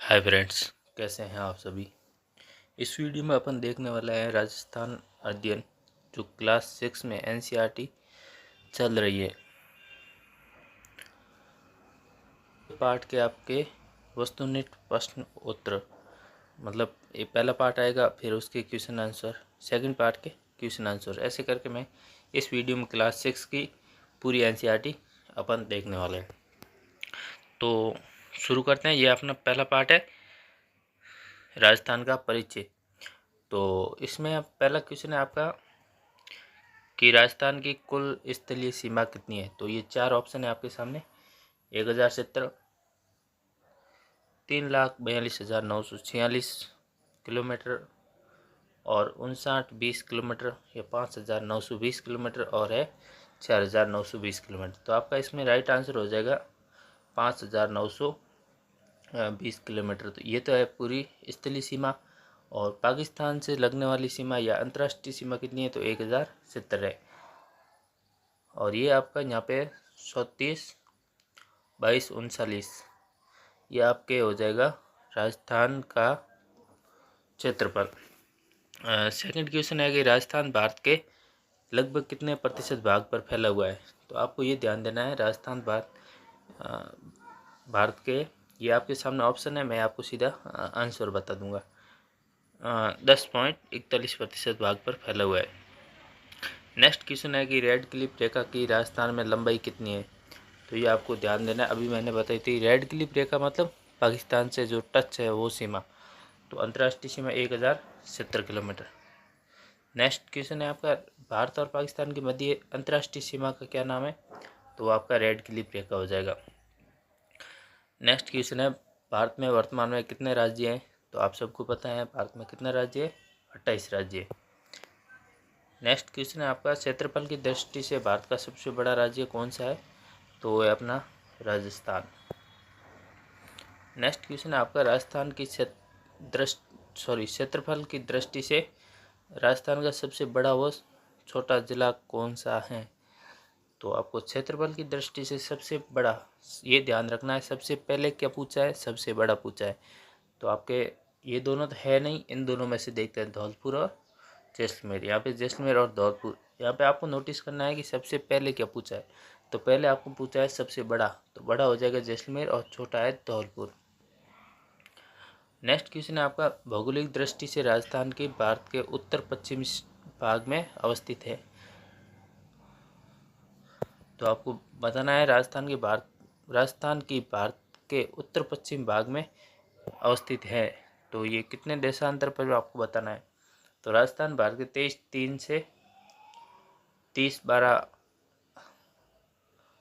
Hi friends, कैसे हैं आप सभी। इस वीडियो में अपन देखने वाला है राजस्थान अध्ययन जो क्लास 6 में एनसीईआरटी चल रही है। पार्ट के आपके वस्तुनिष्ठ प्रश्न उत्तर, मतलब ये पहला पार्ट आएगा, फिर उसके क्वेश्चन आंसर, सेकंड पार्ट के क्वेश्चन आंसर, ऐसे करके मैं इस वीडियो में क्लास 6 की पूरी एनसीईआरटी अपन देखने वाले हैं। तो शुरू करते हैं। ये अपना पहला पार्ट है, राजस्थान का परिचय। तो इसमें पहला क्वेश्चन है आपका कि राजस्थान की कुल स्थलीय सीमा कितनी है। तो ये चार ऑप्शन है आपके सामने: 1070, 3,42,946 किलोमीटर, और 59,20 किलोमीटर, या 5,920 किलोमीटर, और है 4,920 किलोमीटर। तो आपका इसमें राइट आंसर हो जाएगा 5,920 किलोमीटर। तो ये तो है पूरी स्थलीय सीमा। और पाकिस्तान से लगने वाली सीमा या अंतर्राष्ट्रीय सीमा कितनी है, तो 1070 है। और ये आपका यहाँ पे 34/2239, ये आपके हो जाएगा राजस्थान का क्षेत्रफल। सेकंड क्वेश्चन है कि राजस्थान भारत के लगभग कितने प्रतिशत भाग पर फैला हुआ है। तो आपको ये ध्यान देना है, राजस्थान भारत के, ये आपके सामने ऑप्शन है, मैं आपको सीधा आंसर बता दूंगा। 10.41% भाग पर फैला हुआ है। नेक्स्ट क्वेश्चन है कि रेड क्लिफ रेखा की राजस्थान में लंबाई कितनी है। तो ये आपको ध्यान देना है, अभी मैंने बताई थी रेड क्लिफ रेखा मतलब पाकिस्तान से जो टच है वो सीमा। तो अंतर्राष्ट्रीय सीमा 1070 किलोमीटर। नेक्स्ट क्वेश्चन है आपका, भारत और पाकिस्तान के मध्य अंतर्राष्ट्रीय सीमा का क्या नाम है। तो आपका रेड क्लिफ रेखा हो जाएगा। नेक्स्ट क्वेश्चन है, भारत में वर्तमान में कितने राज्य हैं। तो आप सबको पता है भारत में कितने राज्य है, 28 राज्य है। नेक्स्ट क्वेश्चन है आपका, क्षेत्रफल की दृष्टि से भारत का सबसे बड़ा राज्य कौन सा है। तो वो है अपना राजस्थान। नेक्स्ट क्वेश्चन है आपका, राजस्थान की क्षेत्रफल की दृष्टि से राजस्थान का सबसे बड़ा व छोटा जिला कौन सा है। तो आपको क्षेत्रफल की दृष्टि से सबसे बड़ा, ये ध्यान रखना है, सबसे पहले क्या पूछा है, सबसे बड़ा पूछा है। तो आपके ये दोनों तो है नहीं, इन दोनों में से देखते हैं, धौलपुर और जैसलमेर। यहाँ पे जैसलमेर और धौलपुर, यहाँ पे आपको नोटिस करना है कि सबसे पहले क्या पूछा है। तो पहले आपको पूछा है सबसे बड़ा, तो बड़ा हो जाएगा जैसलमेर और छोटा है धौलपुर। नेक्स्ट क्वेश्चन है आपका, भौगोलिक दृष्टि से राजस्थान के भारत के उत्तर पश्चिमी भाग में अवस्थित है। तो आपको बताना है राजस्थान की भारत के उत्तर पश्चिम भाग में अवस्थित है। तो ये कितने देशांतर पर आपको बताना है। तो राजस्थान भारत के 23/3 से 30/12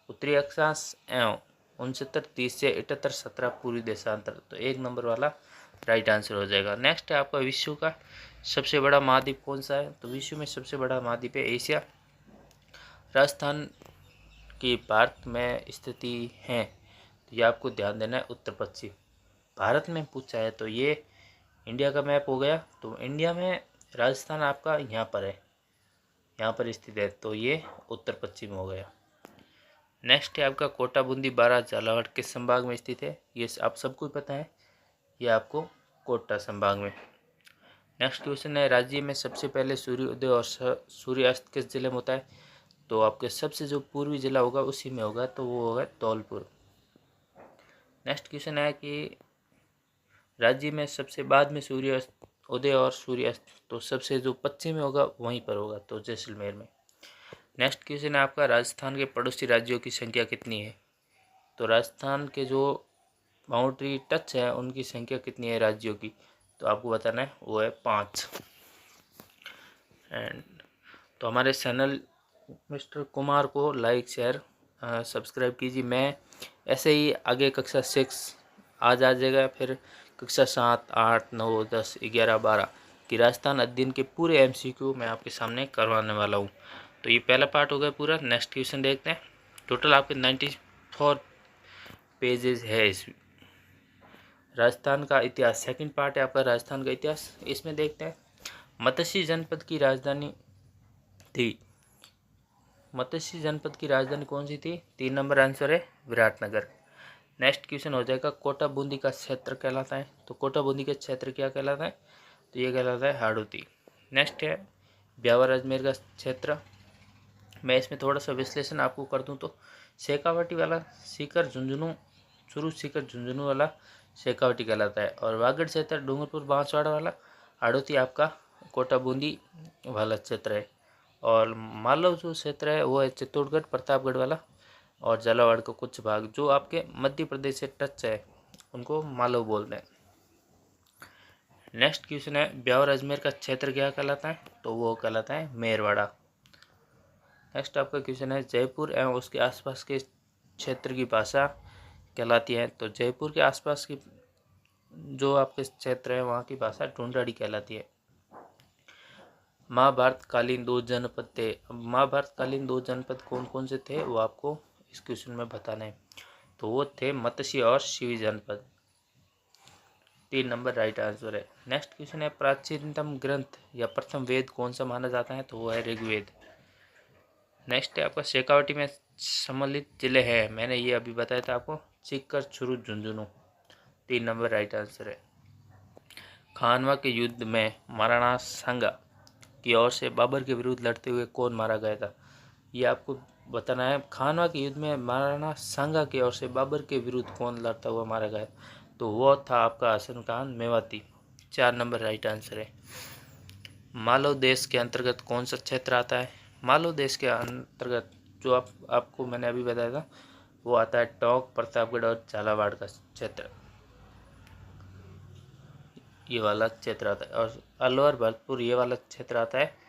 उत्तरी अक्षांश एवं 69/30 से 78/17 पूर्वी देशांतर। तो एक नंबर वाला राइट आंसर हो जाएगा। नेक्स्ट है आपका, विश्व का सबसे बड़ा महाद्वीप कौन सा है। तो विश्व में सबसे बड़ा महाद्वीप है एशिया। राजस्थान की भारत में स्थिति है, तो ये आपको ध्यान देना है, उत्तर पश्चिम भारत में पूछा है। तो ये इंडिया का मैप हो गया। तो इंडिया में राजस्थान आपका यहाँ पर है, यहाँ पर स्थित है, तो ये उत्तर पश्चिम हो गया। नेक्स्ट है आपका, कोटा बूंदी बारा झालावाड़ किस संभाग में स्थित है। ये आप सबको पता है, ये आपको कोटा संभाग में। नेक्स्ट क्वेश्चन है, राज्य में सबसे पहले सूर्योदय और सूर्यास्त किस जिले में होता है। तो आपके सबसे जो पूर्वी जिला होगा उसी में होगा, तो वो होगा धौलपुर। नेक्स्ट क्वेश्चन है कि राज्य में सबसे बाद में सूर्यास्त उदय और सूर्यास्त, तो सबसे जो पश्चिम में होगा वहीं पर होगा, तो जैसलमेर में। नेक्स्ट क्वेश्चन है आपका, राजस्थान के पड़ोसी राज्यों की संख्या कितनी है। तो राजस्थान के जो बाउंड्री टच है उनकी संख्या कितनी है राज्यों की। तो आपको बताना है, वो है 5। एंड तो हमारे चैनल मिस्टर कुमार को लाइक शेयर सब्सक्राइब कीजिए। मैं ऐसे ही आगे कक्षा 6 आज आ जाएगा, फिर कक्षा 7, 8, 9, 10, 11, 12 की राजस्थान अध्ययन के पूरे MCQ मैं आपके सामने करवाने वाला हूँ। तो ये पहला पार्ट हो गया पूरा। नेक्स्ट क्वेश्चन देखते हैं। टोटल आपके 94 पेजेस है इस राजस्थान का इतिहास। सेकंड पार्ट है आपका राजस्थान का इतिहास। इसमें देखते हैं, मत्स्य जनपद की राजधानी थी। मत्स्य जनपद की राजधानी कौन सी थी। 3 नंबर आंसर है विराटनगर। नेक्स्ट क्वेश्चन हो जाएगा कोटा बूंदी का क्षेत्र कहलाता है, तो कोटा बूंदी का क्षेत्र क्या कहलाता है, तो ये कहलाता है हाड़ौती। नेक्स्ट है ब्यावर अजमेर का क्षेत्र। मैं इसमें थोड़ा सा विश्लेषण आपको कर दूं तो शेखावाटी वाला सीकर झुंझुनू, चुरू सीकर झुंझुनू वाला शेखावाटी कहलाता है, और वागड़ क्षेत्र डूंगरपुर बांसवाड़ा वाला हाड़ौती आपका कोटा बूंदी वाला क्षेत्र है। और मालव जो क्षेत्र है वो है चित्तौड़गढ़ प्रतापगढ़ वाला, और झालावाड़ का कुछ भाग जो आपके मध्य प्रदेश से टच है उनको मालव बोलते हैं। नेक्स्ट क्वेश्चन है ब्यावर अजमेर का क्षेत्र क्या कहलाता है, तो वो कहलाता है मेरवाड़ा। नेक्स्ट आपका क्वेश्चन है जयपुर एवं उसके आसपास के क्षेत्र की भाषा कहलाती है, तो जयपुर के आसपास की जो आपके क्षेत्र है वहाँ की भाषा ढूंढाड़ी कहलाती है। महाभारत कालीन दो जनपद थे, महाभारत कालीन दो जनपद कौन कौन से थे वो आपको इस क्वेश्चन में बताना है, तो वो थे मत्स्य और शिवी जनपद। 3 नंबर राइट आंसर है। नेक्स्ट क्वेश्चन है प्राचीनतम ग्रंथ या प्रथम वेद कौन सा माना जाता है, तो वो है ऋग्वेद। नेक्स्ट है आपका शेखावाटी में सम्मिलित जिले हैं, मैंने ये अभी बताया था आपको, Sikar, Churu, Jhunjhunu. 3 number right answer है। खानवा के युद्ध में महाराणा सांगा की ओर से बाबर के विरुद्ध लड़ते हुए कौन मारा गया था, ये आपको बताना है। खानवा के युद्ध में महाराणा सांगा की ओर से बाबर के विरुद्ध कौन लड़ता हुआ मारा गया, तो वो था आपका Hasan Khan Mewati. 4 number right answer है। मालव देश के अंतर्गत कौन सा क्षेत्र आता है, मालव देश के अंतर्गत जो आपको मैंने अभी बताया था वो आता है टोंक, प्रतापगढ़ और झालावाड़ का क्षेत्र, ये वाला क्षेत्र आता है। और अलवर, भरतपुर ये वाला क्षेत्र आता है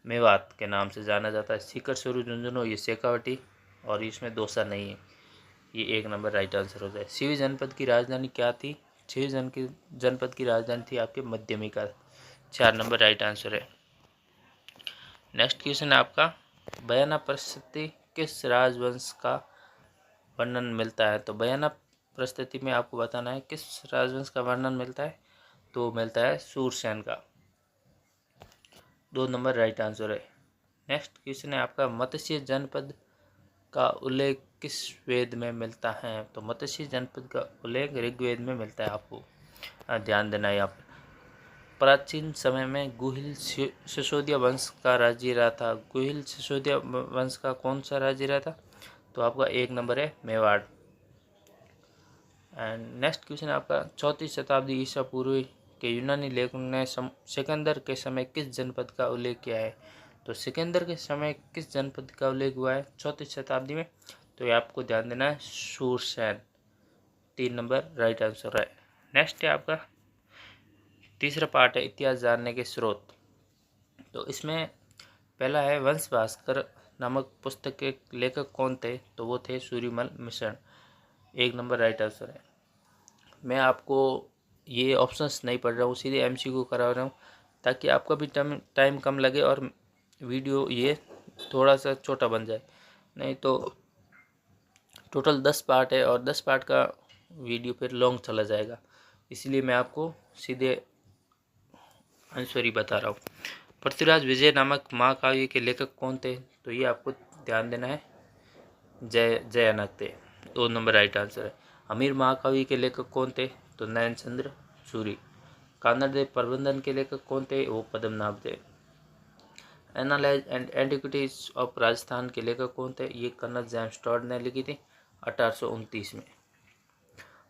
मेवात के नाम से जाना जाता है। सीकर, चुरू, झुंझुनू ये शेखावाटी, और इसमें दोसा नहीं है, ये 1 नंबर राइट आंसर हो जाए। शिवी जनपद की राजधानी क्या थी, शिवी जनपद की राजधानी थी आपके मध्यमिका। 4 नंबर राइट आंसर है। नेक्स्ट क्वेश्चन है आपका बयाना परिस्थिति किस राजवंश का वर्णन मिलता है, तो बयाना परिस्थिति में आपको बताना है किस राजवंश का वर्णन मिलता है, तो मिलता है सूरसेन का। 2 नंबर राइट आंसर है। नेक्स्ट क्वेश्चन है आपका मत्स्य जनपद का उल्लेख किस वेद में मिलता है, तो मत्स्य जनपद का उल्लेख ऋग्वेद में मिलता है। आपको ध्यान देना है यहाँ पर। प्राचीन समय में गुहिल सिसोदिया वंश का राज्य रहा था, गुहिल सिसोदिया वंश का कौन सा राज्य रहा था, तो आपका 1 नंबर है मेवाड़। एंड नेक्स्ट क्वेश्चन आपका 4वीं शताब्दी ईसा पूर्व के यूनानी लेखकों ने सिकंदर के समय किस जनपद का उल्लेख किया है, तो सिकंदर के समय किस जनपद का उल्लेख हुआ है 4वीं शताब्दी में, तो ये आपको ध्यान देना है सूरसेन। 3 नंबर राइट आंसर है। नेक्स्ट है आपका तीसरा पार्ट है इतिहास जानने के स्रोत, तो इसमें पहला है वंश भास्कर नामक पुस्तक के लेखक कौन थे, तो वो थे सूर्यमल मिश्र। 1 नंबर राइट आंसर है। मैं आपको ये ऑप्शंस नहीं पढ़ रहा हूँ, सीधे एमसीक्यू करा रहा हूँ ताकि आपका भी टाइम कम लगे और वीडियो ये थोड़ा सा छोटा बन जाए, नहीं तो टोटल 10 पार्ट है और 10 पार्ट का वीडियो फिर लॉन्ग चला जाएगा, इसलिए मैं आपको सीधे आंसर ही बता रहा हूँ। पृथ्वीराज विजय नामक महाकाव्य के लेखक कौन थे, तो ये आपको ध्यान देना है जयानक थे। 2 नंबर राइट आंसर है। अमीर महाकाव्य के लेखक कौन थे, तो नयनचंद्र सूरी। कानड़देव प्रबंधन के लेखक कौन थे, वो पद्मनाभ थे। Analyse and antiquities of Rajasthan के लेखक कौन थे, ये कर्नल जेम्स टॉड ने लिखी थी 1829 में।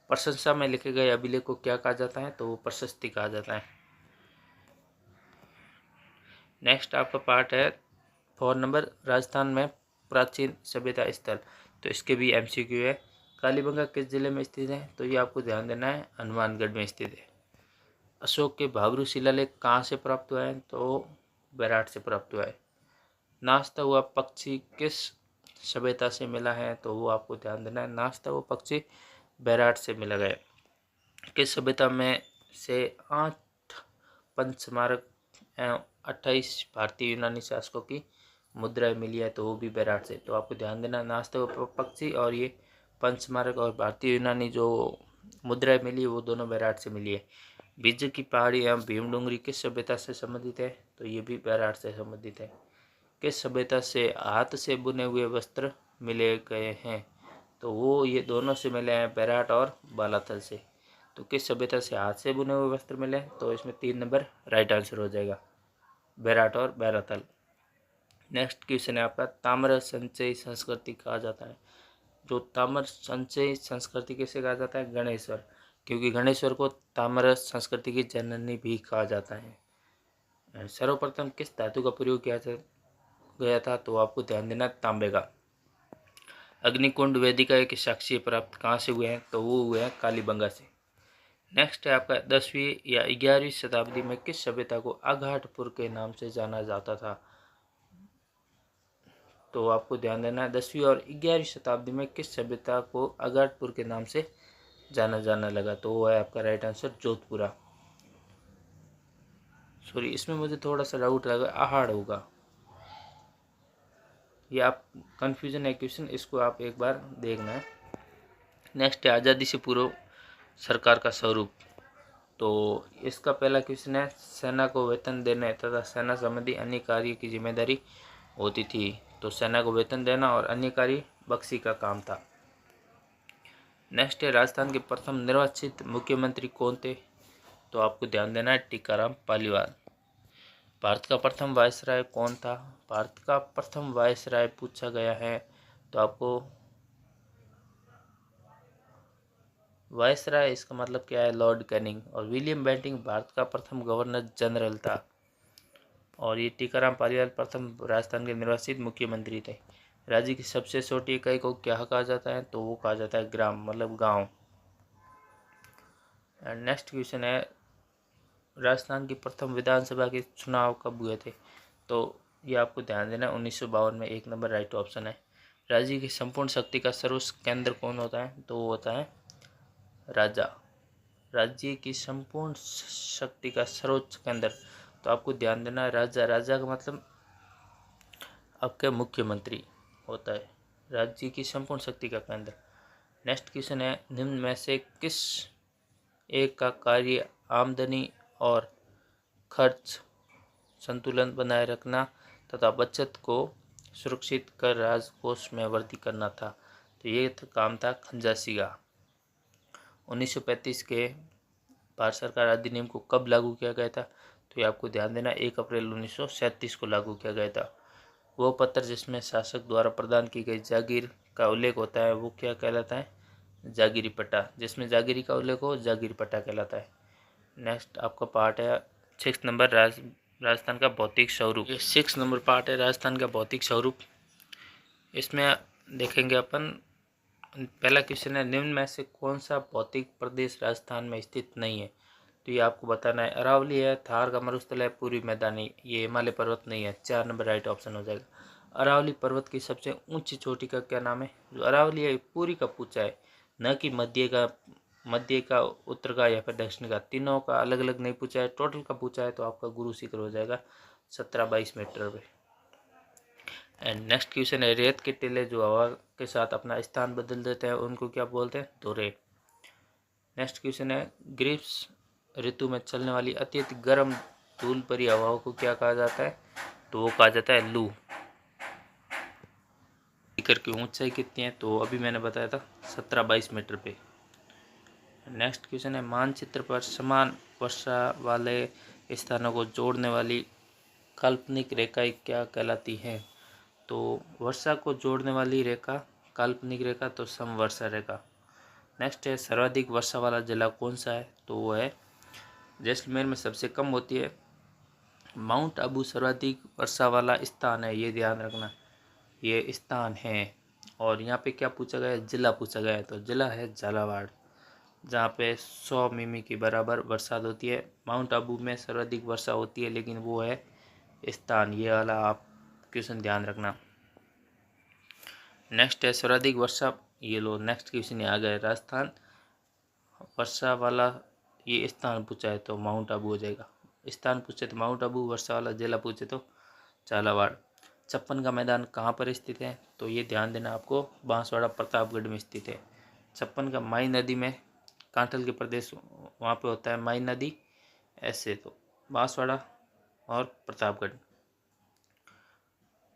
प्रशंसा में लिखे गए अभिलेख को क्या कहा जाता है, तो वो प्रशस्ति कहा जाता है। नेक्स्ट आपका पार्ट है 4 नंबर राजस्थान में प्राचीन सभ्यता स्थल, तो इसके भी एमसीक्यू है। कालीबंगा किस जिले में स्थित है, तो ये आपको ध्यान देना है हनुमानगढ़ में स्थित है। अशोक के भाबरू शिलालेख कहाँ से प्राप्त हुआ है, तो बैराट से प्राप्त हुआ है। नाचता हुआ पक्षी किस सभ्यता से मिला है, तो वो आपको ध्यान देना है नाचता हुआ पक्षी बैराट से मिला गया। किस सभ्यता में से 8 पंच स्मारक एवं 28 भारतीय यूनानी शासकों की मुद्राएं मिली है, तो वो भी बैराट से। तो आपको ध्यान देना नाचते हुए पक्षी और ये पंच स्मारक और भारतीय यूनानी जो मुद्राएं मिली वो दोनों बैराट से मिली है। बिज्ज की पहाड़ी एवं भीम डूंगरी किस सभ्यता से संबंधित है, तो ये भी बैराट से संबंधित है। किस सभ्यता से हाथ से बुने हुए वस्त्र मिले गए हैं, तो वो ये दोनों से मिले हैं बैराट और बालाथल से। तो किस सभ्यता से हाथ से बुने हुए वस्त्र मिले? तो इसमें 3 नंबर राइट आंसर हो जाएगा, बैराट और बालाथल। नेक्स्ट क्वेश्चन है आपका, ताम्र संचय संस्कृति कहा जाता है। जो ताम्र संचय संस्कृति किसे कहा जाता है? गणेश्वर, क्योंकि गणेश्वर को ताम्र संस्कृति की जननी भी कहा जाता है। सर्वप्रथम किस धातु का प्रयोग किया गया था? तो आपको ध्यान देना, तांबे का। अग्निकुंड वेदिका के साक्ष्य प्राप्त कहाँ से हुए हैं? तो वो हुए हैं कालीबंगा से। नेक्स्ट है आपका, 10वीं या 11वीं शताब्दी में किस सभ्यता को अघाटपुर के नाम से जाना जाता था? तो आपको ध्यान देना है, 10वीं और 11वीं शताब्दी में किस सभ्यता को अघाटपुर के नाम से जाना लगा? तो वो है आपका राइट आंसर जोधपुरा। सॉरी, इसमें मुझे थोड़ा सा डाउट लगा, आहाड़ होगा, ये आप कंफ्यूजन है क्वेश्चन, इसको आप एक बार देखना है। नेक्स्ट है, आज़ादी से पूर्व सरकार का स्वरूप। तो इसका पहला क्वेश्चन है, सेना को वेतन देने तथा सेना संबंधी अन्य कार्य की जिम्मेदारी होती थी। तो सेना को वेतन देना और अन्य कार्य बख्शी का काम था। नेक्स्ट है, राजस्थान के प्रथम निर्वाचित मुख्यमंत्री कौन थे? तो आपको ध्यान देना है, टीकाराम पालीवाल। भारत का प्रथम वायसराय कौन था? भारत का प्रथम वायसराय पूछा गया है, तो आपको वायसराय इसका मतलब क्या है? Lord Canning. और विलियम बेंटिंग भारत का प्रथम गवर्नर जनरल था। और ये टीकाराम पालीवाल प्रथम राजस्थान के निर्वाचित मुख्यमंत्री थे। राज्य की सबसे छोटी इकाई को क्या कहा जाता है? तो वो कहा जाता है ग्राम, मतलब गांव। एंड नेक्स्ट क्वेश्चन है, राजस्थान की प्रथम विधानसभा के चुनाव कब हुए थे? तो ये आपको ध्यान देना, 1952 में। 1 नंबर राइट ऑप्शन है। राज्य की संपूर्ण शक्ति का सर्वोच्च केंद्र कौन होता है? तो वो होता है राजा। राज्य की संपूर्ण शक्ति का सर्वोच्च केंद्र, तो आपको ध्यान देना है राजा। राजा का मतलब आपके मुख्यमंत्री होता है, राज्य की संपूर्ण शक्ति का केंद्र। नेक्स्ट क्वेश्चन है, निम्न में से किस एक का कार्य आमदनी और खर्च संतुलन बनाए रखना तथा बचत को सुरक्षित कर राजकोष में वृद्धि करना था? तो ये काम था खंजासी का। 1935 के भारत सरकार अधिनियम को कब लागू किया गया था? तो ये आपको ध्यान देना, 1 अप्रैल 1937 को लागू किया गया था। वो पत्र जिसमें शासक द्वारा प्रदान की गई जागीर का उल्लेख होता है वो क्या कहलाता है? जागीरी पट्टा। जिसमें जागीरी का उल्लेख हो जागीरी पट्टा कहलाता है। नेक्स्ट आपका पार्ट है 6 नंबर, राजस्थान का भौतिक स्वरूप। 6 नंबर पार्ट है राजस्थान का भौतिक स्वरूप। इसमें देखेंगे अपन, पहला क्वेश्चन है, निम्न में से कौन सा भौतिक प्रदेश राजस्थान में स्थित नहीं है? तो ये आपको बताना है, अरावली है, थार का मरुस्थल है, पूर्वी मैदानी, ये हिमालय पर्वत नहीं है। 4 नंबर राइट ऑप्शन हो जाएगा। अरावली पर्वत की सबसे ऊंची चोटी का क्या नाम है? जो अरावली है पूरी का पूछा है, न कि मध्य का, उत्तर का या फिर दक्षिण का। तीनों का अलग अलग नहीं पूछा है, टोटल का पूछा है, तो आपका गुरु शिखर हो जाएगा 17-22 मीटर पे। एंड नेक्स्ट क्वेश्चन है, रेत के टीले जो हवा के साथ अपना स्थान बदल देते हैं उनको क्या बोलते हैं? धुरे। नेक्स्ट क्वेश्चन है, ग्रीष्म ऋतु में चलने वाली अत्यधिक गर्म धूल भरी हवाओं को क्या कहा जाता है? तो वो कहा जाता है लू। शिखर की ऊंचाई कितनी है? तो अभी मैंने बताया था 17-22 मीटर पे। नेक्स्ट क्वेश्चन है, मानचित्र पर समान वर्षा वाले स्थानों को जोड़ने वाली काल्पनिक रेखाएं क्या कहलाती हैं? तो वर्षा को जोड़ने वाली रेखा, काल्पनिक रेखा, तो समवर्षा रेखा। नेक्स्ट है, सर्वाधिक वर्षा वाला जिला कौन सा है? तो वो है जैसलमेर में सबसे कम होती है। माउंट आबू सर्वाधिक वर्षा वाला स्थान है, ये ध्यान रखना, ये स्थान है। और यहाँ पे क्या पूछा गया है? जिला पूछा गया है, तो जिला है झालावाड़, जहाँ पे 100 मिमी की बराबर बरसात होती है। माउंट आबू में सर्वाधिक वर्षा होती है, लेकिन वो है स्थान, ये वाला आप क्वेश्चन ध्यान रखना। नेक्स्ट है, सर्वाधिक वर्षा, ये लो नेक्स्ट क्वेश्चन आ गया, राजस्थान वर्षा वाला ये स्थान पूछा है तो माउंट आबू हो जाएगा। स्थान पूछे तो माउंट आबू, वर्षा वाला जिला पूछे तो झालावाड़। 56 का मैदान कहाँ पर स्थित है? तो ये ध्यान देना आपको, बांसवाड़ा प्रतापगढ़ में स्थित है। 56 का माई नदी में, कांठल के प्रदेश वहाँ पे होता है माई नदी, ऐसे तो बांसवाड़ा और प्रतापगढ़।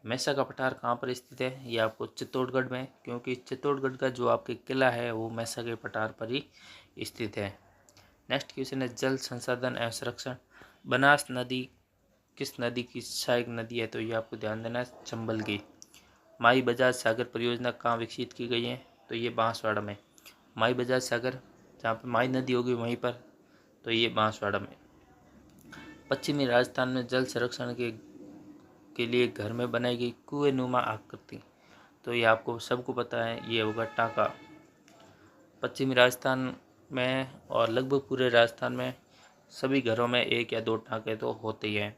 मैसा का पठार कहाँ पर स्थित है? ये आपको चित्तौड़गढ़ में, क्योंकि चित्तौड़गढ़ का जो आपके किला है वो मैसा के पठार पर ही स्थित है। नेक्स्ट क्वेश्चन है जल संसाधन एवं संरक्षण। बनास नदी किस नदी की सहायक नदी है? तो ये आपको ध्यान देना है, चंबल की। माई बजाज सागर परियोजना कहाँ विकसित की गई है? तो ये बांसवाड़ा में। माई बजाज सागर, जहाँ पर माई नदी होगी वहीं पर, तो ये बांसवाड़ा में। पश्चिमी राजस्थान में जल संरक्षण के लिए घर में बनाई गई कुएं-नुमा आकृति, तो ये आपको सबको पता है, ये होगा टाँका। पश्चिमी राजस्थान में और लगभग पूरे राजस्थान में सभी घरों में एक या दो टाँके तो होते ही हैं।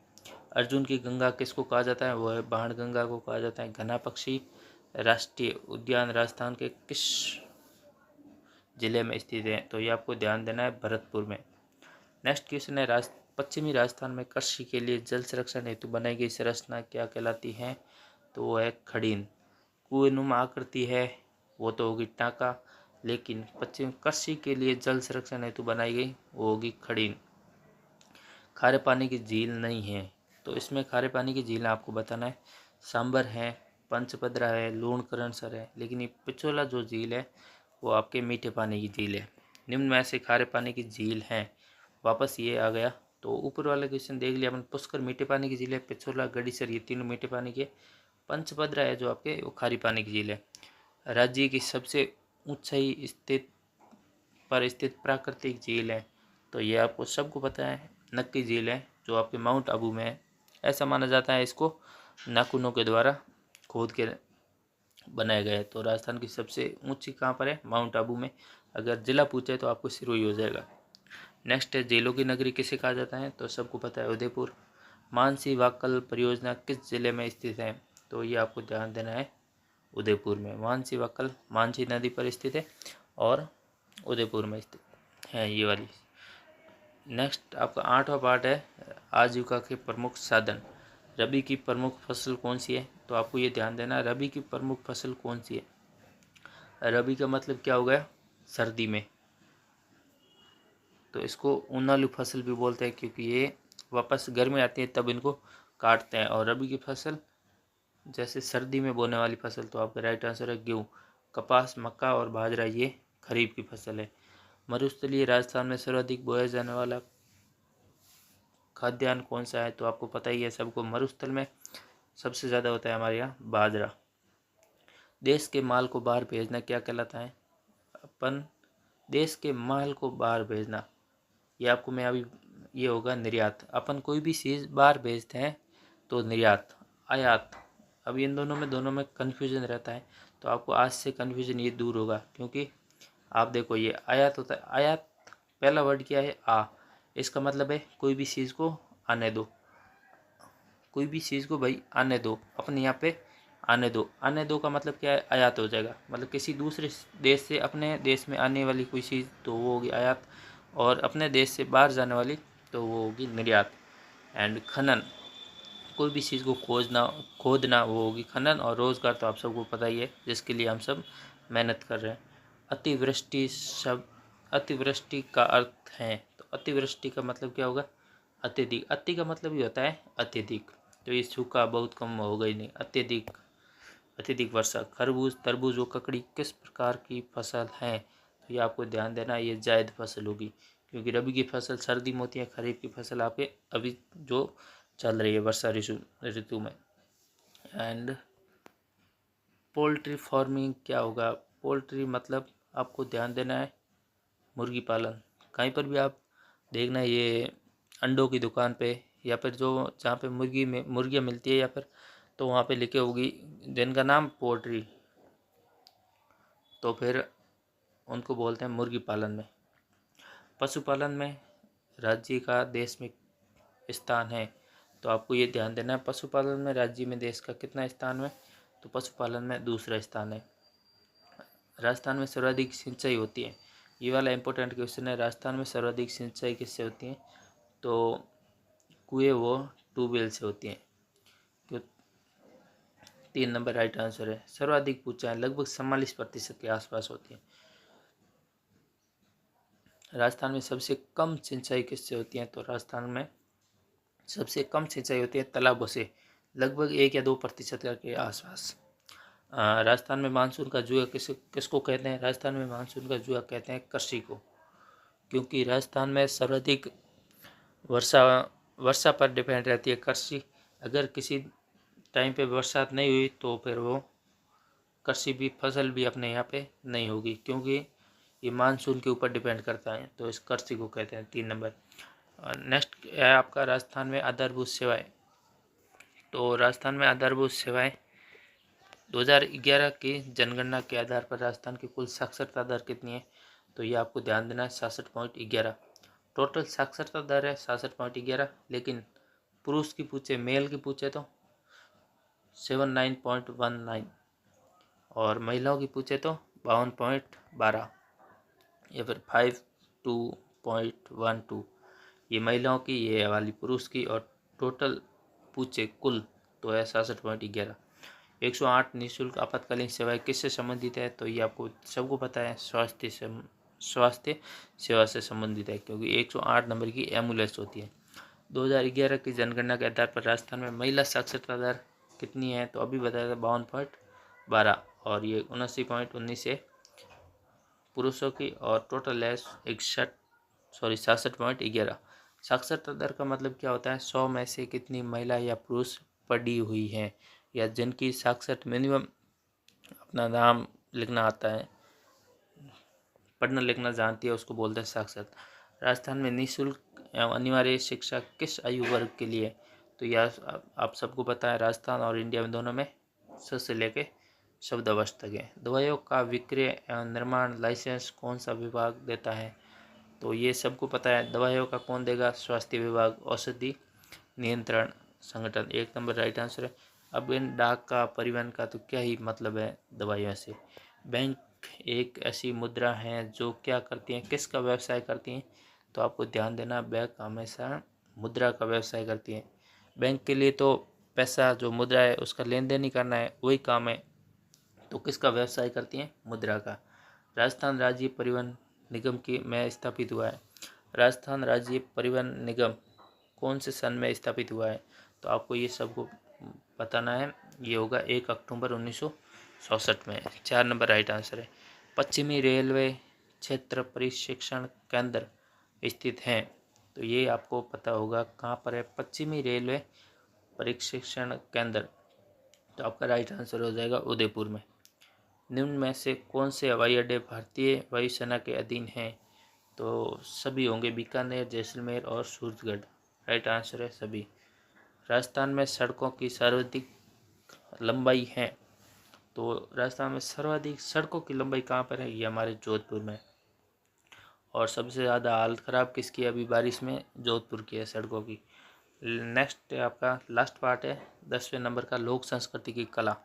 अर्जुन की गंगा किसको कहा जाता है? वो है बाणगंगा को कहा जाता है। घना पक्षी राष्ट्रीय उद्यान राजस्थान के किस जिले में स्थित है? तो ये आपको ध्यान देना है, भरतपुर में। नेक्स्ट क्वेश्चन है पश्चिमी राजस्थान में कृषि के लिए जल संरक्षण हेतु बनाई गई संरचना क्या कहलाती है? तो वो है खड़ीन। कुएंनुमा आकृति है वो तो होगी टाँका, लेकिन पश्चिम कृषि के लिए जल संरक्षण हेतु बनाई गई वो होगी खड़ीन। खारे पानी की झील नहीं है, तो इसमें खारे पानी की झील आपको बताना है, सांबर है, पंचपदरा है, लूणकरणसर है, लेकिन ये पिछोला जो झील है वो आपके मीठे पानी की झील है। निम्न में से खारे पानी की झील है, वापस ये आ गया। तो ऊपर वाला क्वेश्चन देख लिया अपन, पुष्कर मीठे पानी की झील है, पिछोला, गड़ीसर, ये तीनों मीठे पानी के। पंचभद्रा है जो आपके वो खारी पानी की झील है। राज्य की सबसे ऊंचाई स्थित प्राकृतिक झील है, तो ये आपको सबको पता है, नक्की झील है जो आपके माउंट आबू में है। ऐसा माना जाता है इसको नाखूनों के द्वारा खोद के बनाया गया है। तो राजस्थान की सबसे ऊंची कहाँ पर है? माउंट आबू में। अगर जिला पूछे तो आपको सिरोही हो जाएगा। नेक्स्ट है झीलों की नगरी किसे कहा जाता है? तो सबको पता है, उदयपुर। मानसी वाक्कल परियोजना किस जिले में स्थित है? तो ये आपको ध्यान देना है, उदयपुर में। मानसी वाक्कल मानसी नदी पर स्थित है और उदयपुर में स्थित है ये वाली। नेक्स्ट आपका 8वां पार्ट है आजीविका के प्रमुख साधन। रबी की प्रमुख फसल कौन सी है? तो आपको ये ध्यान देना, रबी की प्रमुख फसल कौन सी है? रबी का मतलब क्या हो गया? सर्दी में, तो इसको ऊनालू फसल भी बोलते हैं, क्योंकि ये वापस गर्मी आती है तब इनको काटते हैं। और रबी की फसल जैसे सर्दी में बोने वाली फसल, तो आपका राइट आंसर है गेहूँ। कपास, मक्का और बाजरा ये खरीफ की फसल है। मरुस्थलीय राजस्थान में सर्वाधिक बोया जाने वाला खाद्यान्न कौन सा है? तो आपको पता ही है सबको, मरुस्थल में सबसे ज़्यादा होता है हमारे यहाँ बाजरा। देश के माल को बाहर भेजना क्या कहलाता है? अपन देश के माल को बाहर भेजना, ये आपको मैं अभी, ये होगा निर्यात। अपन कोई भी चीज़ बाहर भेजते हैं तो निर्यात, आयात। अब इन दोनों में कन्फ्यूजन रहता है, तो आपको आज से कन्फ्यूजन ये दूर होगा, क्योंकि आप देखो ये आयात होता है। आयात पहला वर्ड क्या है? इसका मतलब है कोई भी चीज़ को आने दो, कोई भी चीज़ को भाई आने दो, अपने यहाँ पे आने दो। आने दो का मतलब क्या है? आयात हो जाएगा। मतलब किसी दूसरे देश से अपने देश में आने वाली कोई चीज़, तो वो होगी आयात। और अपने देश से बाहर जाने वाली, तो वो होगी निर्यात। एंड खनन, कोई भी चीज़ को खोदना, वो होगी खनन। और रोज़गार तो आप सबको पता ही है, जिसके लिए हम सब मेहनत कर रहे हैं। अतिवृष्टि का अर्थ है, तो अतिवृष्टि का मतलब क्या होगा? अत्यधिक। अति का मतलब ही होता है अत्यधिक, तो ये सूखा बहुत कम हो गई नहीं, अत्यधिक वर्षा। खरबूज, तरबूज व ककड़ी किस प्रकार की फसल है? तो ये आपको ध्यान देना, ये जायद फसल होगी, क्योंकि रबी की फसल सर्दी में होती है, खरीफ की फसल आपके अभी जो चल रही है वर्षा ऋतु में। एंड पोल्ट्री फार्मिंग क्या होगा? पोल्ट्री मतलब आपको ध्यान देना है मुर्गी पालन। कहीं पर भी आप देखना, ये अंडों की दुकान पे या फिर जो जहाँ पे मुर्गियाँ मिलती है, या फिर तो वहाँ पे लिखे होगी जिनका नाम पोल्ट्री, तो फिर उनको बोलते हैं मुर्गी पालन में। पशुपालन में राज्य का देश में स्थान है, तो आपको ये ध्यान देना है, पशुपालन में राज्य में देश का कितना स्थान है? तो पशुपालन में दूसरा स्थान है। राजस्थान में सर्वाधिक सिंचाई होती है, ये वाला इंपॉर्टेंट क्वेश्चन है। राजस्थान में सर्वाधिक सिंचाई किससे होती है? तो कुएं व ट्यूबवेल से होती हैं। तो 3 नंबर राइट आंसर है। सर्वाधिक पूछा है, लगभग 44% के आसपास होती है। राजस्थान में सबसे कम सिंचाई किससे होती है? तो राजस्थान में सबसे कम सिंचाई होती है तालाबों से, लगभग 1 या 2% के आसपास। राजस्थान में मानसून का जुआ किसको कहते हैं? राजस्थान में मानसून का जुआ कहते हैं कृषि को, क्योंकि राजस्थान में सर्वाधिक वर्षा वर्षा पर डिपेंड रहती है कृषि। अगर किसी टाइम पे बरसात नहीं हुई तो फिर वो कृषि भी, फसल भी अपने यहाँ पे नहीं होगी, क्योंकि ये मानसून के ऊपर डिपेंड करता है। तो इस कृषि को कहते हैं 3 नंबर। नेक्स्ट है आपका राजस्थान में आधारभूत सेवाएं। तो राजस्थान में आधारभूत सेवाएं 2011 की जनगणना के आधार पर राजस्थान की कुल साक्षरता दर कितनी है? तो ये आपको ध्यान देना है, 66.11। टोटल साक्षरता दर है 66.11, लेकिन पुरुष की पूछे, मेल की पूछे तो 79.19, और महिलाओं की पूछे तो 52.12 या फिर 52.12। ये महिलाओं की, ये वाली पुरुष की, और टोटल पूछे कुल तो है 66.11। 108 निःशुल्क आपातकालीन सेवाएं किससे संबंधित है? तो ये आपको सबको पता है, स्वास्थ्य सेवा से संबंधित है, क्योंकि 108 नंबर की एम्बुलेंस होती है। 2011 की जनगणना के आधार पर राजस्थान में महिला साक्षरता दर कितनी है? तो अभी बताया था 52.12, और ये 79.19 है पुरुषों की, और टोटल है 66.11। साक्षरता दर का मतलब क्या होता है? 100 में से कितनी महिला या पुरुष पढ़ी हुई हैं, या जिनकी साक्षर मिनिमम अपना नाम लिखना आता है, पढ़ना लिखना जानती है, उसको बोलते हैं साक्षर। राजस्थान में निःशुल्क एवं अनिवार्य शिक्षा किस आयु वर्ग के लिए? तो यह आप सबको पता है, राजस्थान और इंडिया में दोनों में स से लेके शब्दावश तक है। दवाइयों का विक्रय एवं निर्माण लाइसेंस कौन सा विभाग देता है? तो ये सबको पता है, दवाइयों का कौन देगा? स्वास्थ्य विभाग, औषधि नियंत्रण संगठन। 1 नंबर राइट आंसर है। अब इन डाक का, परिवहन का तो क्या ही मतलब है दवाइयों से। बैंक एक ऐसी मुद्रा है जो क्या करती है, किसका व्यवसाय करती है? तो आपको ध्यान देना, बैंक हमेशा मुद्रा का व्यवसाय करती है। बैंक के लिए तो पैसा, जो मुद्रा है उसका लेन देन ही करना है, वही काम है। तो किसका व्यवसाय करती है? मुद्रा का। राजस्थान राज्य परिवहन निगम की में स्थापित हुआ है। राजस्थान राज्य परिवहन निगम कौन से सन में स्थापित हुआ है? तो आपको ये सबको बताना है। ये होगा 1 अक्टूबर 1964 में। 4 नंबर राइट आंसर है। पश्चिमी रेलवे क्षेत्र प्रशिक्षण केंद्र स्थित हैं। तो ये आपको पता होगा कहाँ पर है, पश्चिमी रेलवे प्रशिक्षण केंद्र। तो आपका राइट आंसर हो जाएगा उदयपुर में। निम्न में से कौन से हवाई अड्डे भारतीय वायुसेना के अधीन हैं? तो सभी होंगे, बीकानेर, जैसलमेर और सूरजगढ़। राइट आंसर है सभी। राजस्थान में सड़कों की सर्वाधिक लंबाई है। तो राजस्थान में सर्वाधिक सड़कों की लंबाई कहाँ पर है? ये हमारे जोधपुर में। और सबसे ज़्यादा हालत ख़राब किसकी है अभी बारिश में? जोधपुर की है सड़कों की। नेक्स्ट है आपका लास्ट पार्ट है 10वें नंबर का, लोक संस्कृति की कला।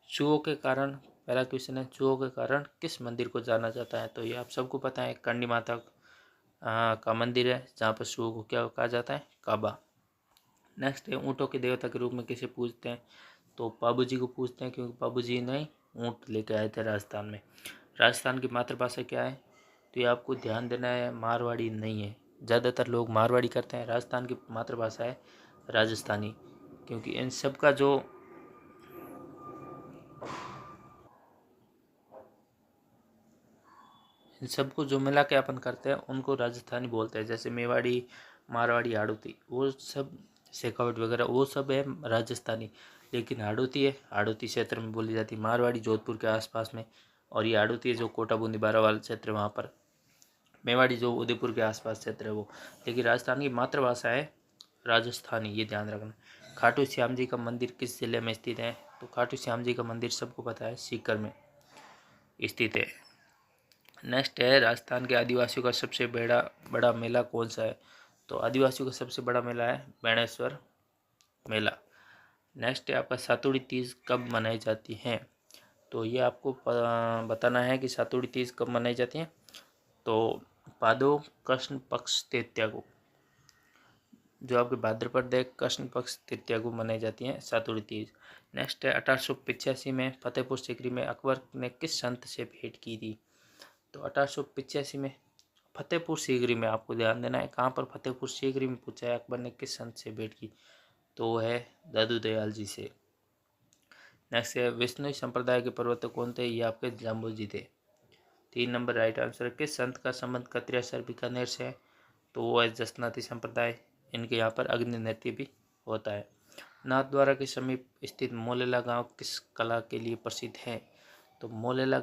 चूहों के कारण, पहला क्वेश्चन है, चूहों के कारण किस मंदिर को जाना जाता है? तो ये आप सबको पता है, करणी माता का मंदिर है, जहाँ पर चूहों को क्या कहा जाता है? काबा। नेक्स्ट है, ऊँटों के देवता के रूप में किसे पूजते हैं? तो पाबू जी को पूछते हैं, क्योंकि पाबू जी ने ऊँट लेके आए थे राजस्थान में। राजस्थान की मातृभाषा क्या है? तो ये आपको ध्यान देना है, मारवाड़ी नहीं है। ज़्यादातर लोग मारवाड़ी करते हैं। राजस्थान की मातृभाषा है राजस्थानी, क्योंकि इन सब का जो इन सबको जो मिला के अपन करते हैं उनको राजस्थानी बोलते हैं। जैसे मेवाड़ी, मारवाड़ी, हाड़ौती, वो सब, शेखावट वगैरह, वो सब है राजस्थानी। लेकिन हाड़ौती है, हाड़ौती क्षेत्र में बोली जाती है। मारवाड़ी जोधपुर के आसपास में, और ये हाड़ौती है जो कोटा बूंदी बारावाल क्षेत्र है वहाँ पर। मेवाड़ी जो उदयपुर के आसपास क्षेत्र है वो। लेकिन राजस्थान की मातृभाषा है राजस्थानी, ये ध्यान रखना। खाटू श्याम जी का मंदिर किस जिले में स्थित है? तो खाटू श्याम जी का मंदिर सबको पता है, सीकर में स्थित है। नेक्स्ट है, राजस्थान के आदिवासियों का सबसे बड़ा मेला कौन सा है? तो आदिवासियों का सबसे बड़ा मेला है बेणेश्वर मेला। नेक्स्ट है आपका, सातुड़ी तीज कब मनाई जाती है? तो ये आपको बताना है कि सातुड़ी तीज कब मनाई जाती है। तो भादो कृष्ण पक्ष तृतीया को, जो आपके भाद्रपद कृष्ण पक्ष तृतीया को मनाई जाती है सातुड़ी तीज। नेक्स्ट है, 1885 में फतेहपुर सीकरी में अकबर ने किस संत से भेंट की थी? तो 1885 में फतेहपुर सीकरी में, आपको ध्यान देना है कहाँ पर, फतेहपुर सीकरी में पूछा है अकबर ने किस संत से भेंट की। तो वो है दादू दयाल जी से। नेक्स्ट है विष्णु संप्रदाय के प्रवर्तक कौन थे? ये आपके जाम्बू जी थे। 3 नंबर राइट आंसर। किस संत का संबंध कत्रियासर बीकानेर से है? तो वो है जसनाती संप्रदाय। इनके यहाँ पर अग्नि नृत्य भी होता है। नाथद्वारा के समीप स्थित मोलेला गांव किस कला के लिए प्रसिद्ध है? तो मोलेला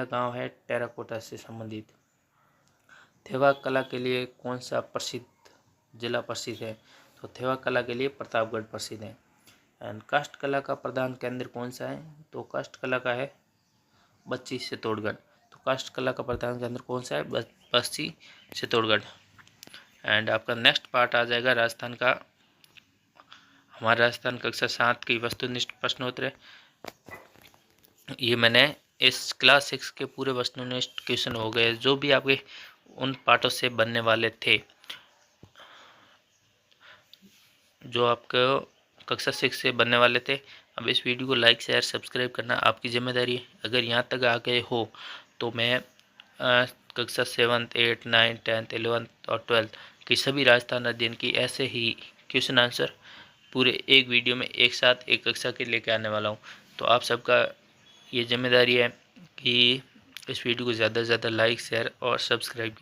गांव है टेराकोटा से संबंधित। थेवा कला के लिए कौन सा प्रसिद्ध जिला प्रसिद्ध है? तो थेवा कला के लिए प्रतापगढ़ प्रसिद्ध है। एंड काष्ठ कला का प्रधान केंद्र कौन सा है? तो काष्ठ कला का है बच्ची चित्तौड़गढ़। तो काष्ठ कला का प्रधान केंद्र कौन सा है? बच्ची चित्तौड़गढ़। एंड आपका नेक्स्ट पार्ट आ जाएगा राजस्थान का। हमारा राजस्थान कक्षा 7 की वस्तुनिष्ठ प्रश्नोत्तर। ये मैंने इस क्लास 6 के पूरे वस्तुनिष्ठ क्वेश्चन हो गए जो भी आपके उन पार्टों से बनने वाले थे, जो आपको कक्षा 6 से बनने वाले थे। अब इस वीडियो को लाइक शेयर सब्सक्राइब करना आपकी जिम्मेदारी है। अगर यहाँ तक आ गए हो तो मैं कक्षा 7, 8, 9, 10, 11 और 12 की सभी राजस्थान अध्ययन की ऐसे ही क्वेश्चन आंसर पूरे एक वीडियो में एक साथ एक कक्षा के लेके आने वाला हूँ। तो आप सबका ये जिम्मेदारी है कि इस वीडियो को ज़्यादा से ज़्यादा लाइक शेयर और सब्सक्राइब कीजिए।